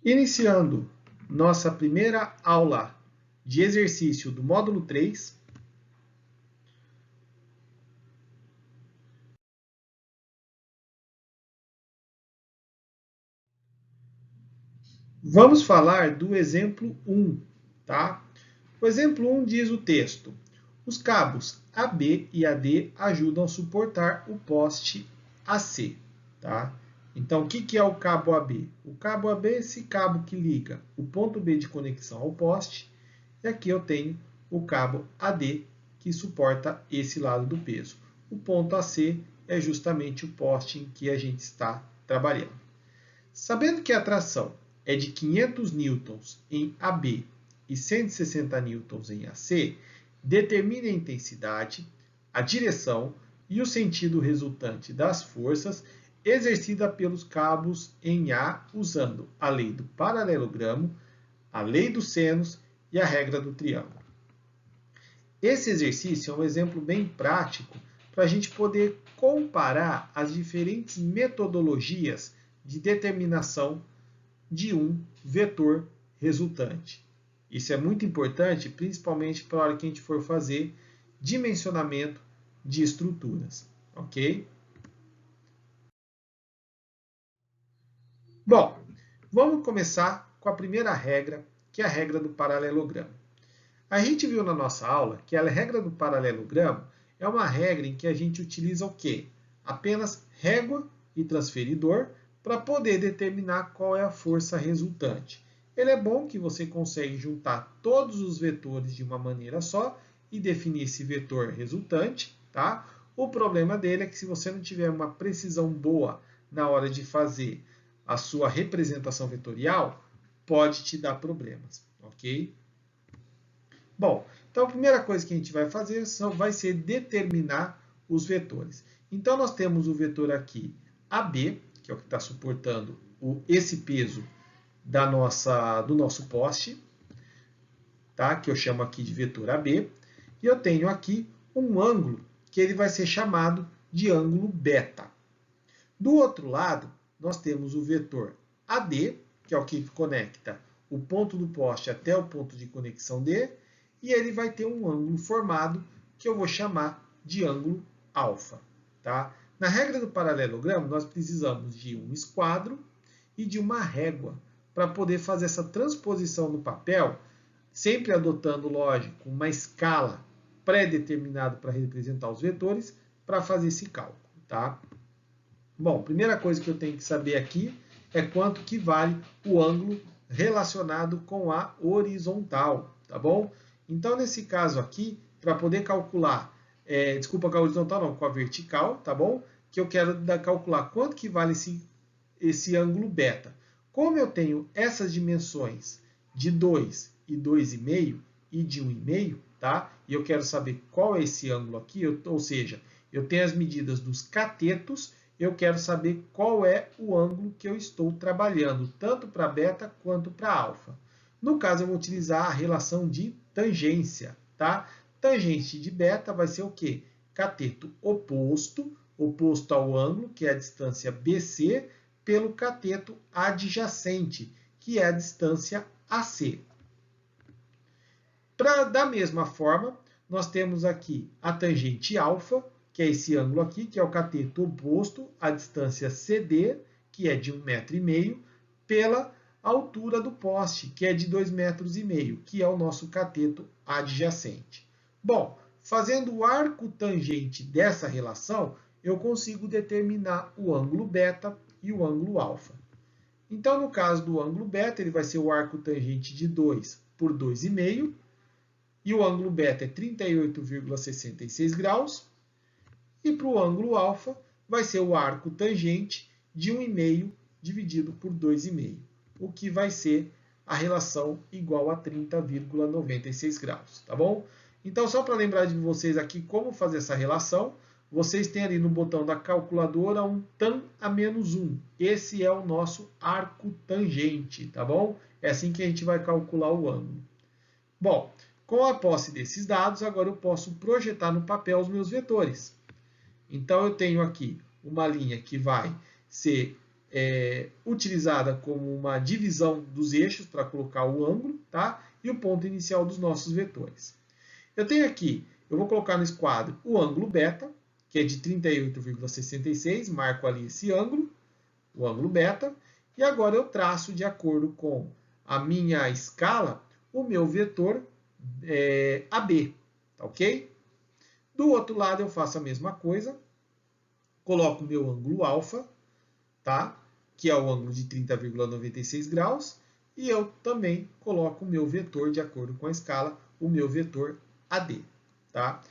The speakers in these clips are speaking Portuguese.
Iniciando nossa primeira aula de exercício do módulo 3, vamos falar do exemplo 1, tá? O exemplo 1 diz o texto: os cabos AB e AD ajudam a suportar o poste AC, tá? Então, o que é o cabo AB? O cabo AB é esse cabo que liga o ponto B de conexão ao poste, e aqui eu tenho o cabo AD, que suporta esse lado do peso. O ponto AC é justamente o poste em que a gente está trabalhando. Sabendo que a tração é de 500 newtons em AB e 160 newtons em AC, determine a intensidade, a direção e o sentido resultante das forças exercidas pelos cabos em A usando a lei do paralelogramo, a lei dos senos e a regra do triângulo. Esse exercício é um exemplo bem prático para a gente poder comparar as diferentes metodologias de determinação de um vetor resultante. Isso é muito importante, principalmente para a hora que a gente for fazer dimensionamento de estruturas, ok? Bom, vamos começar com a primeira regra, que é a regra do paralelogramo. A gente viu na nossa aula que a regra do paralelogramo é uma regra em que a gente utiliza o quê? Apenas régua e transferidor para poder determinar qual é a força resultante. Ele é bom que você consegue juntar todos os vetores de uma maneira só e definir esse vetor resultante, tá? O problema dele é que se você não tiver uma precisão boa na hora de fazer a sua representação vetorial, pode te dar problemas, ok? Bom, então a primeira coisa que a gente vai fazer vai ser determinar os vetores. Então nós temos o vetor aqui AB, que é o que está suportando esse peso do nosso poste, tá? Que eu chamo aqui de vetor AB. E eu tenho aqui um ângulo que ele vai ser chamado de ângulo beta. Do outro lado, nós temos o vetor AD, que é o que conecta o ponto do poste até o ponto de conexão D, e ele vai ter um ângulo formado que eu vou chamar de ângulo alfa. Tá? Na regra do paralelogramo, nós precisamos de um esquadro e de uma régua para poder fazer essa transposição no papel, sempre adotando, lógico, uma escala pré-determinada para representar os vetores, para fazer esse cálculo. Tá? Bom, primeira coisa que eu tenho que saber aqui é quanto que vale o ângulo relacionado com a horizontal, tá bom? Então, nesse caso aqui, para poder calcular, desculpa, com a horizontal não, com a vertical, tá bom? Que eu quero calcular quanto que vale esse ângulo beta. Como eu tenho essas dimensões de 2 e 2,5 e de 1,5, tá? E eu quero saber qual é esse ângulo aqui, ou seja, eu tenho as medidas dos catetos, eu quero saber qual é o ângulo que eu estou trabalhando, tanto para beta quanto para alfa. No caso, eu vou utilizar a relação de tangência, tá? Tangente de beta vai ser o quê? Cateto oposto ao ângulo, que é a distância BC, pelo cateto adjacente, que é a distância AC. Da mesma forma, nós temos aqui a tangente alfa, que é esse ângulo aqui, que é o cateto oposto à distância CD, que é de 1,5 m, pela altura do poste, que é de 2,5 m, que é o nosso cateto adjacente. Bom, fazendo o arco tangente dessa relação, eu consigo determinar o ângulo beta e o ângulo alfa. Então, no caso do ângulo beta, ele vai ser o arco tangente de 2 por 2,5, e o ângulo beta é 38,66 graus. E para o ângulo alfa, vai ser o arco tangente de 1,5 dividido por 2,5, o que vai ser a relação igual a 30,96 graus, tá bom? Então, só para lembrar de vocês aqui como fazer essa relação, vocês têm ali no botão da calculadora um tan a menos 1. Esse é o nosso arco tangente, tá bom? É assim que a gente vai calcular o ângulo. Bom, com a posse desses dados, agora eu posso projetar no papel os meus vetores. Então, eu tenho aqui uma linha que vai ser utilizada como uma divisão dos eixos para colocar o ângulo, tá? E o ponto inicial dos nossos vetores. Eu tenho aqui, eu vou colocar no esquadro o ângulo beta, que é de 38,66, marco ali esse ângulo, o ângulo beta, e agora eu traço de acordo com a minha escala o meu vetor AB, tá ok? Do outro lado eu faço a mesma coisa, coloco o meu ângulo alfa, tá? Que é o ângulo de 30,96 graus, e eu também coloco o meu vetor de acordo com a escala, o meu vetor AD, tá?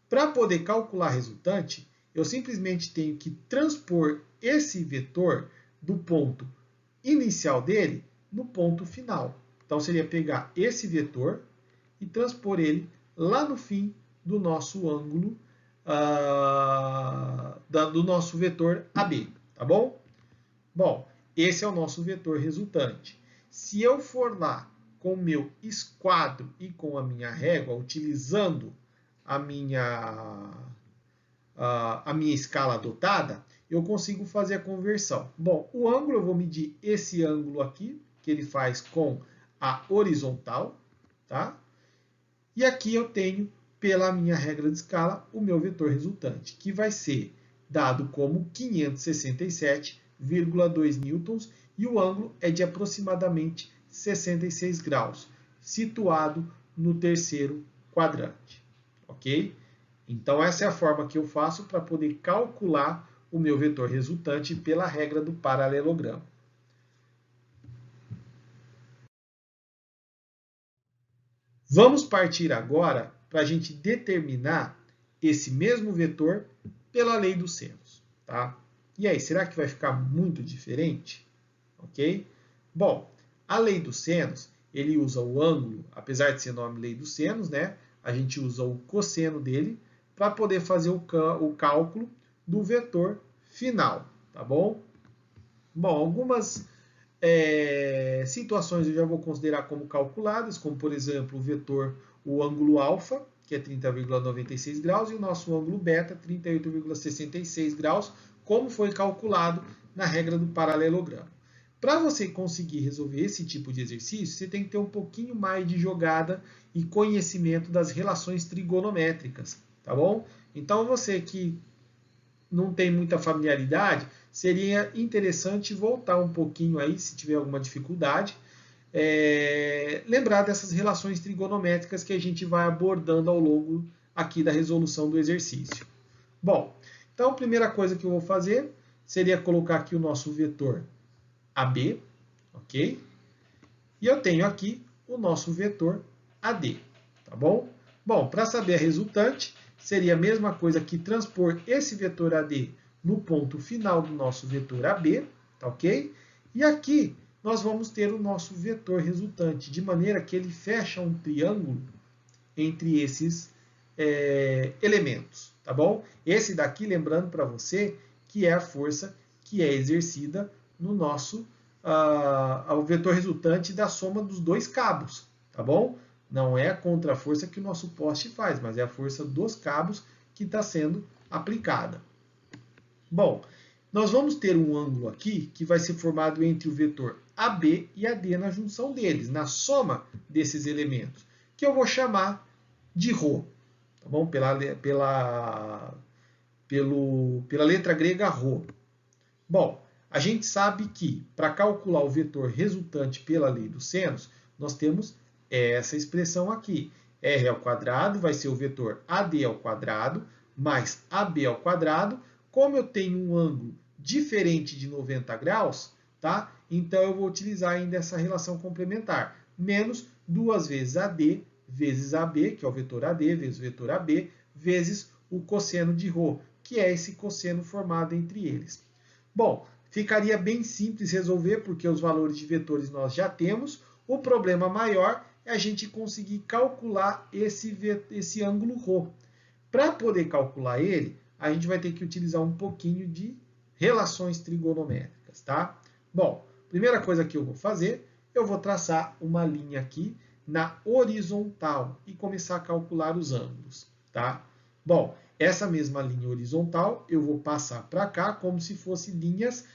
Para poder calcular a resultante, eu simplesmente tenho que transpor esse vetor do ponto inicial dele no ponto final. Então, seria pegar esse vetor e transpor ele lá no fim do nosso ângulo, do nosso vetor AB, tá bom? Bom, esse é o nosso vetor resultante. Se eu for lá com o meu esquadro e com a minha régua, utilizando a minha escala adotada, eu consigo fazer a conversão. Bom, o ângulo eu vou medir esse ângulo aqui, que ele faz com a horizontal, tá? E aqui eu tenho, pela minha regra de escala, o meu vetor resultante, que vai ser dado como 567,2 newtons, e o ângulo é de aproximadamente 66 graus, situado no terceiro quadrante, ok? Então, essa é a forma que eu faço para poder calcular o meu vetor resultante pela regra do paralelogramo. Vamos partir agora para a gente determinar esse mesmo vetor pela lei dos senos, tá? E aí, será que vai ficar muito diferente? Ok? Bom, a lei dos senos, ele usa o ângulo, apesar de ser nome lei dos senos, né? A gente usa o cosseno dele para poder fazer o cálculo do vetor final, tá bom? Bom, algumas situações eu já vou considerar como calculadas, como por exemplo o ângulo alfa, que é 30,96 graus, e o nosso ângulo beta, 38,66 graus, como foi calculado na regra do paralelogramo. Para você conseguir resolver esse tipo de exercício, você tem que ter um pouquinho mais de jogada e conhecimento das relações trigonométricas, tá bom? Então, você que não tem muita familiaridade, seria interessante voltar um pouquinho aí, se tiver alguma dificuldade, lembrar dessas relações trigonométricas que a gente vai abordando ao longo aqui da resolução do exercício. Bom, então a primeira coisa que eu vou fazer seria colocar aqui o nosso vetor AB, ok? E eu tenho aqui o nosso vetor AD, tá bom? Bom, para saber a resultante, seria a mesma coisa que transpor esse vetor AD no ponto final do nosso vetor AB, tá ok? E aqui nós vamos ter o nosso vetor resultante, de maneira que ele fecha um triângulo entre esses elementos, tá bom? Esse daqui, lembrando para você, que é a força que é exercida no nosso ao vetor resultante da soma dos dois cabos, tá bom? Não é a contraforça que o nosso poste faz, mas é a força dos cabos que está sendo aplicada. Bom, nós vamos ter um ângulo aqui que vai ser formado entre o vetor AB e AD na junção deles, na soma desses elementos, que eu vou chamar de ρ, tá bom? Pela letra grega ρ. Bom, a gente sabe que para calcular o vetor resultante pela lei dos senos, nós temos essa expressão aqui. R ao quadrado vai ser o vetor AD ao quadrado mais AB ao quadrado. Como eu tenho um ângulo diferente de 90 graus, tá? Então eu vou utilizar ainda essa relação complementar. Menos 2 vezes AD vezes AB, que é o vetor AD, vezes o vetor AB, vezes o cosseno de ρ, que é esse cosseno formado entre eles. Bom, ficaria bem simples resolver, porque os valores de vetores nós já temos. O problema maior é a gente conseguir calcular esse ângulo ρ. Para poder calcular ele, a gente vai ter que utilizar um pouquinho de relações trigonométricas, tá? Bom, primeira coisa que eu vou fazer, eu vou traçar uma linha aqui na horizontal e começar a calcular os ângulos, tá? Bom, essa mesma linha horizontal eu vou passar para cá como se fossem linhas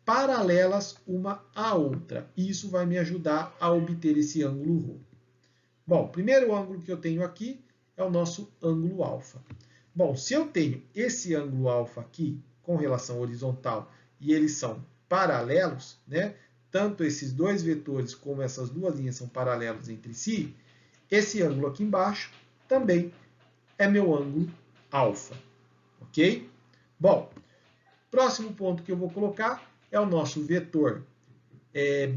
paralelas uma à outra. Isso vai me ajudar a obter esse ângulo ρ. Bom, o primeiro ângulo que eu tenho aqui é o nosso ângulo alfa. Bom, se eu tenho esse ângulo alfa aqui com relação horizontal e eles são paralelos, né? Tanto esses dois vetores como essas duas linhas são paralelos entre si, esse ângulo aqui embaixo também é meu ângulo alfa, ok? Bom, próximo ponto que eu vou colocar é o nosso vetor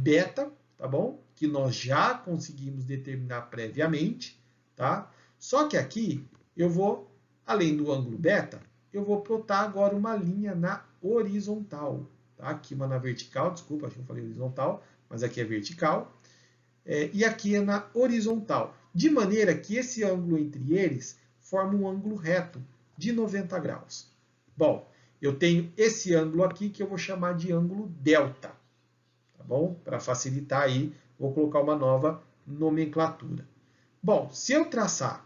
beta, tá bom? Que nós já conseguimos determinar previamente, tá? Só que aqui eu vou, além do ângulo beta, eu vou plotar agora uma linha na horizontal, tá? Aqui uma na vertical, desculpa, acho que eu falei horizontal, mas aqui é vertical. E aqui é na horizontal, de maneira que esse ângulo entre eles forma um ângulo reto de 90 graus. Bom, eu tenho esse ângulo aqui que eu vou chamar de ângulo delta, tá bom? Para facilitar aí, vou colocar uma nova nomenclatura. Bom, se eu traçar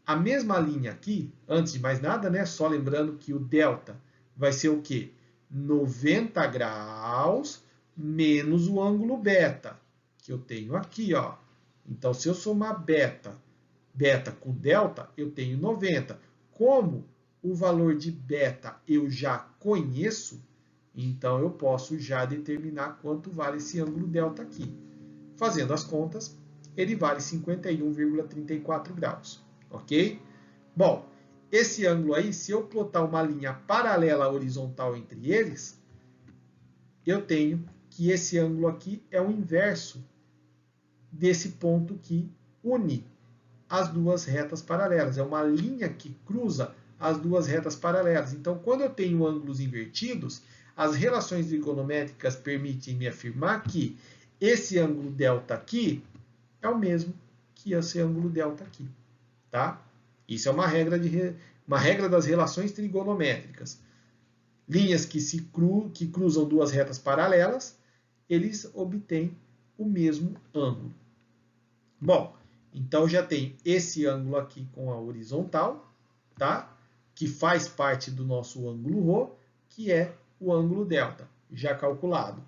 a mesma linha aqui, antes de mais nada, né, só lembrando que o delta vai ser o quê? 90 graus menos o ângulo beta, que eu tenho aqui, ó. Então, se eu somar beta com delta, eu tenho 90. Como o valor de beta eu já conheço, então eu posso já determinar quanto vale esse ângulo delta aqui. Fazendo as contas, ele vale 51,34 graus, ok? Bom, esse ângulo aí, se eu plotar uma linha paralela horizontal entre eles, eu tenho que esse ângulo aqui é o inverso desse ponto que une as duas retas paralelas. É uma linha que cruza as duas retas paralelas. Então, quando eu tenho ângulos invertidos, as relações trigonométricas permitem me afirmar que esse ângulo delta aqui é o mesmo que esse ângulo delta aqui, tá? Isso é uma regra das relações trigonométricas. Linhas que cruzam duas retas paralelas, eles obtêm o mesmo ângulo. Bom, então já tem esse ângulo aqui com a horizontal, tá? Que faz parte do nosso ângulo ρ, que é o ângulo delta, já calculado.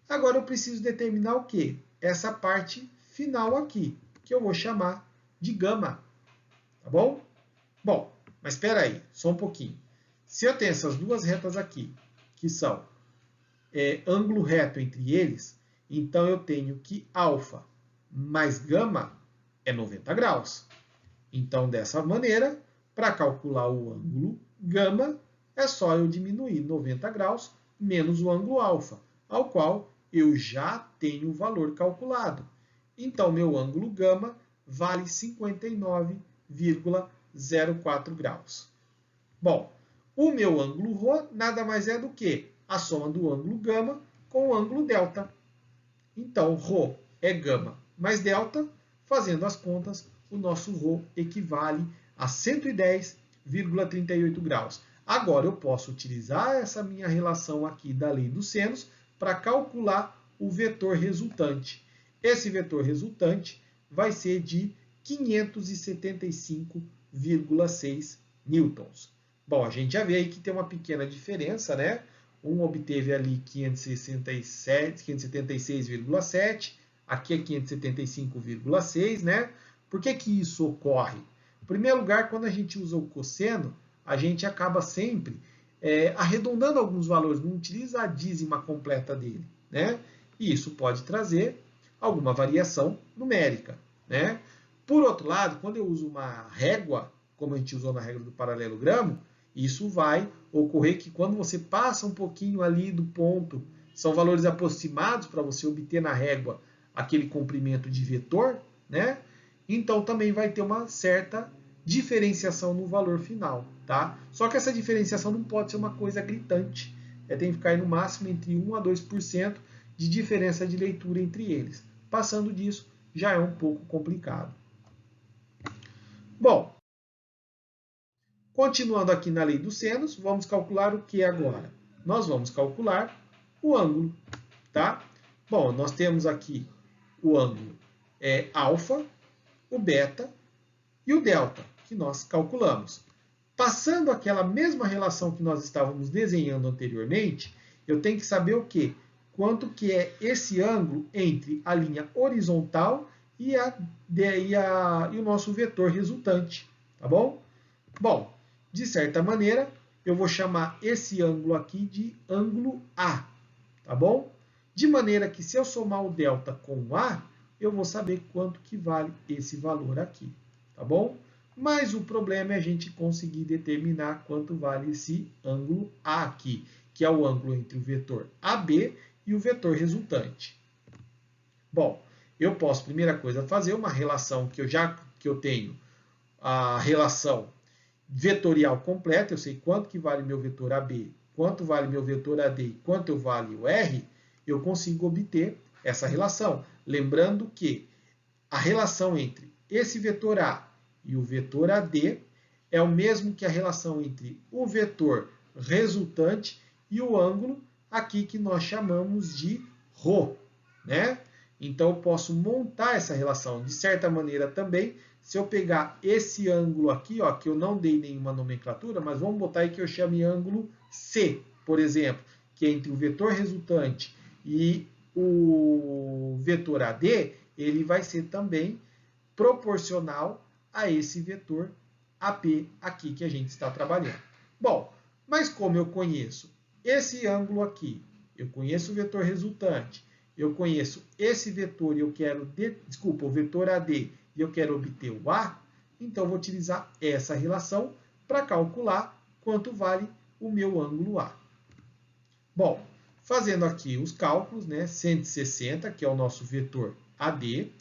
Agora eu preciso determinar o quê? Essa parte final aqui, que eu vou chamar de gama, tá bom? Bom, mas espera aí, só um pouquinho. Se eu tenho essas duas retas aqui, que são ângulo reto entre eles, então eu tenho que alfa mais gama é 90 graus. Então, dessa maneira, para calcular o ângulo gama, é só eu diminuir 90 graus menos o ângulo alfa, ao qual eu já tenho o valor calculado. Então, meu ângulo gama vale 59,04 graus. Bom, o meu ângulo ρ nada mais é do que a soma do ângulo gama com o ângulo delta. Então, ρ é gama mais delta, fazendo as contas, o nosso ρ equivale a 110,38 graus. Agora eu posso utilizar essa minha relação aqui da lei dos senos para calcular o vetor resultante. Esse vetor resultante vai ser de 575,6 newtons. Bom, a gente já vê aí que tem uma pequena diferença, né? Um obteve ali 576,7, aqui é 575,6, né? Por que que isso ocorre? Em primeiro lugar, quando a gente usa o cosseno, a gente acaba sempre arredondando alguns valores, não utiliza a dízima completa dele, né? E isso pode trazer alguma variação numérica, né? Por outro lado, quando eu uso uma régua, como a gente usou na regra do paralelogramo, isso vai ocorrer que quando você passa um pouquinho ali do ponto, são valores aproximados para você obter na régua aquele comprimento de vetor, né? Então também vai ter uma certa diferenciação no valor final, tá? Só que essa diferenciação não pode ser uma coisa gritante. Tem que ficar aí no máximo entre 1 a 2% de diferença de leitura entre eles. Passando disso, já é um pouco complicado. Bom, continuando aqui na lei dos senos, vamos calcular o que agora? Nós vamos calcular o ângulo, tá? Bom, nós temos aqui o ângulo alfa, o beta e o delta, que nós calculamos. Passando aquela mesma relação que nós estávamos desenhando anteriormente, Eu tenho que saber o quê? Quanto que é esse ângulo entre a linha horizontal e o nosso vetor resultante, tá bom? Bom, de certa maneira, eu vou chamar esse ângulo aqui de ângulo A, tá bom? De maneira que se eu somar o delta com o A, eu vou saber quanto que vale esse valor aqui, tá bom? Mas o problema é a gente conseguir determinar quanto vale esse ângulo A aqui, que é o ângulo entre o vetor AB e o vetor resultante. Bom, eu posso, primeira coisa, fazer uma relação que eu tenho a relação vetorial completa, eu sei quanto que vale meu vetor AB, quanto vale meu vetor AD e quanto vale o R, eu consigo obter essa relação. Lembrando que a relação entre esse vetor A e o vetor AD é o mesmo que a relação entre o vetor resultante e o ângulo aqui que nós chamamos de ρ, né? Então, eu posso montar essa relação. De certa maneira também, se eu pegar esse ângulo aqui, ó, que eu não dei nenhuma nomenclatura, mas vamos botar aí que eu chame ângulo C, por exemplo, que é entre o vetor resultante e o vetor AD, ele vai ser também proporcional a esse vetor AP aqui que a gente está trabalhando. Bom, mas como eu conheço esse ângulo aqui, eu conheço o vetor resultante, eu conheço esse vetor e eu quero, o vetor AD e eu quero obter o A, então eu vou utilizar essa relação para calcular quanto vale o meu ângulo A. Bom, fazendo aqui os cálculos, né, 160, que é o nosso vetor AD,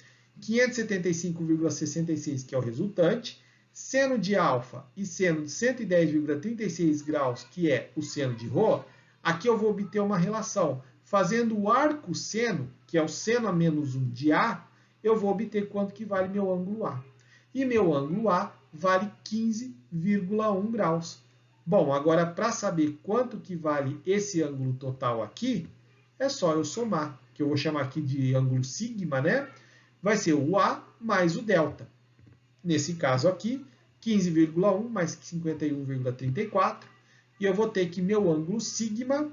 575,66, que é o resultante, seno de alfa e seno de 110,36 graus, que é o seno de ρ, aqui eu vou obter uma relação. Fazendo o arco seno, que é o seno a menos 1 de A, eu vou obter quanto que vale meu ângulo A. E meu ângulo A vale 15,1 graus. Bom, agora para saber quanto que vale esse ângulo total aqui, é só eu somar, que eu vou chamar aqui de ângulo sigma, né? Vai ser o A mais o delta. Nesse caso aqui, 15,1 mais 51,34. E eu vou ter que meu ângulo sigma,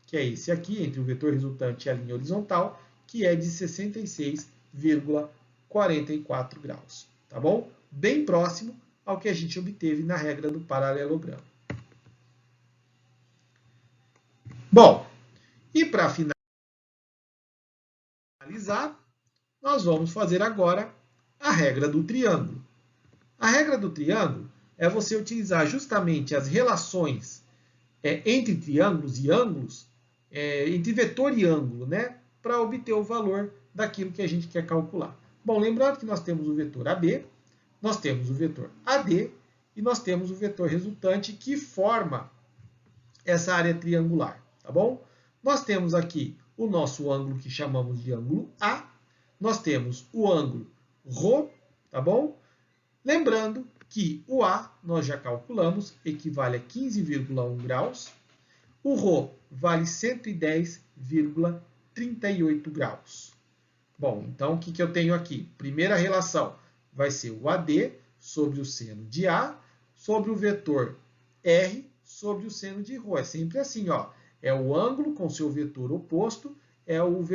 que é esse aqui, entre o vetor resultante e a linha horizontal, que é de 66,44 graus. Tá bom? Bem próximo ao que a gente obteve na regra do paralelogramo. Bom, e para finalizar, nós vamos fazer agora a regra do triângulo. A regra do triângulo é você utilizar justamente as relações entre triângulos e ângulos, entre vetor e ângulo, né, para obter o valor daquilo que a gente quer calcular. Bom, lembrando que nós temos o vetor AB, nós temos o vetor AD e nós temos o vetor resultante que forma essa área triangular, tá bom? Nós temos aqui o nosso ângulo que chamamos de ângulo A, nós temos o ângulo ρ, tá bom? Lembrando que o A nós já calculamos, equivale a 15,1 graus, o ρ vale 110,38 graus. Bom, então o que eu tenho aqui? Primeira relação vai ser o AD sobre o seno de A, sobre o vetor R sobre o seno de ρ. É sempre assim, ó. É o ângulo com seu vetor oposto, é o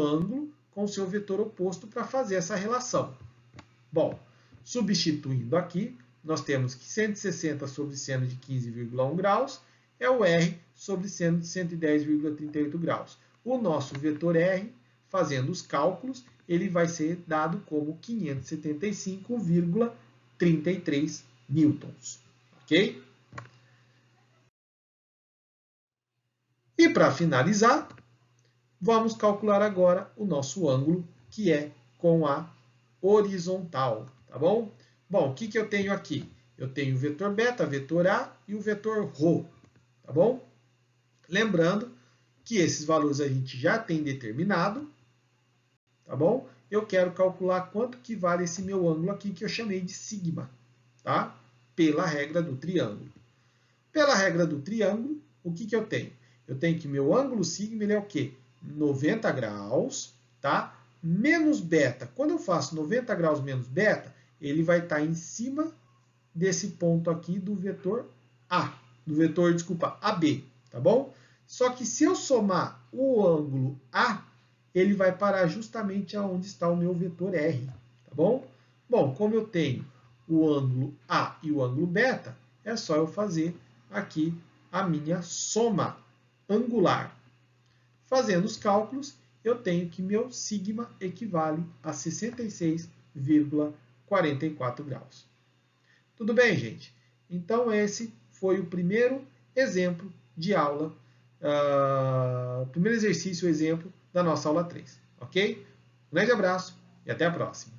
ângulo com seu vetor oposto para fazer essa relação. Bom, substituindo aqui, nós temos que 160 sobre seno de 15,1 graus é o R sobre seno de 110,38 graus. O nosso vetor R, fazendo os cálculos, ele vai ser dado como 575,33 newtons. Ok? E para finalizar, vamos calcular agora o nosso ângulo, que é com a horizontal, tá bom? Bom, o que eu tenho aqui? Eu tenho o vetor beta, vetor A e o vetor ρ, tá bom? Lembrando que esses valores a gente já tem determinado, tá bom? Eu quero calcular quanto que vale esse meu ângulo aqui, que eu chamei de sigma, tá? Pela regra do triângulo. Pela regra do triângulo, o que eu tenho? Eu tenho que meu ângulo sigma ele é o quê? 90 graus, tá? Menos beta. Quando eu faço 90 graus menos beta, ele vai estar em cima desse ponto aqui do vetor A. Do vetor, desculpa, AB, tá bom? Só que se eu somar o ângulo A, ele vai parar justamente aonde está o meu vetor R, tá bom? Bom, como eu tenho o ângulo A e o ângulo beta, é só eu fazer aqui a minha soma angular. Fazendo os cálculos, eu tenho que meu sigma equivale a 66,44 graus. Tudo bem, gente? Então, esse foi o primeiro exemplo de aula, primeiro exercício, exemplo da nossa aula 3. Ok? Um grande abraço e até a próxima.